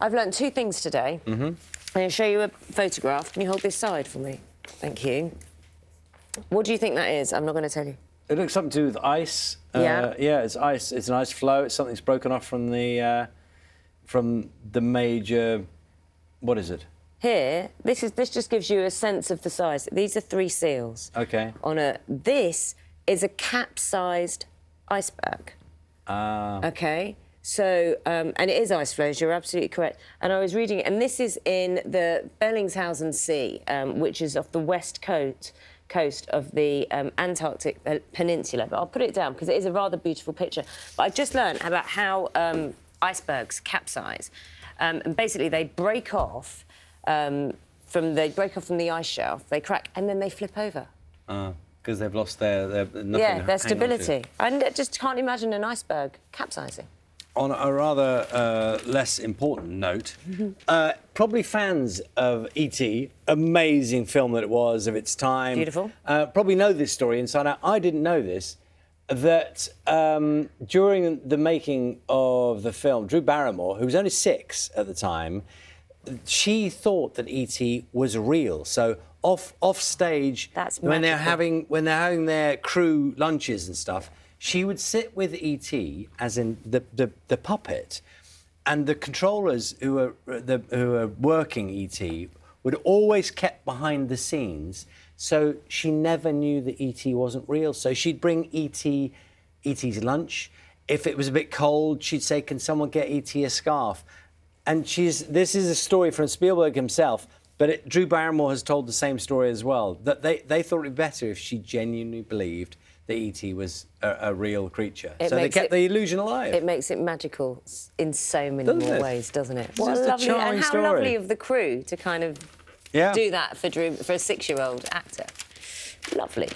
I've learnt two things today. I'm going to show you a photograph. Can you hold this side for me? Thank you. What do you think that is? I'm not going to tell you. It looks something to do with ice. Yeah. Yeah, it's ice. It's an ice flow. It's something that's broken off from the major. What is it? Here, this just gives you a sense of the size. These are 3 seals. Okay. This is a capsized iceberg. Okay. So, and it is ice flows, you're absolutely correct. And I was reading it, and this is in the Bellingshausen Sea, which is off the west coast of the Antarctic Peninsula. But I'll put it down because it is a rather beautiful picture. But I've just learned about how icebergs capsize. And basically, they break off from the ice shelf, they crack, and then they flip over. Because they've lost their their stability. I just can't imagine an iceberg capsizing. On a rather less important note, probably fans of E.T., amazing film that it was of its time. Beautiful. Probably know this story inside out. I didn't know this, that during the making of the film, Drew Barrymore, who was only 6 at the time, she thought that E.T. was real. So off stage, when they're having their crew lunches and stuff, she would sit with E.T., as in the puppet, and the controllers who are working E.T. would always kept behind the scenes, so she never knew that E.T. wasn't real. So she'd bring E.T.'s lunch. If it was a bit cold, she'd say, "Can someone get E.T. a scarf?" And this is a story from Spielberg himself, but Drew Barrymore has told the same story as well, that they thought it would be better if she genuinely believed that E.T. was a real creature. So they kept the illusion alive. It makes it magical in so many more ways, doesn't it? What a lovely, and how lovely of the crew to kind of do that for a 6-year-old actor. Lovely.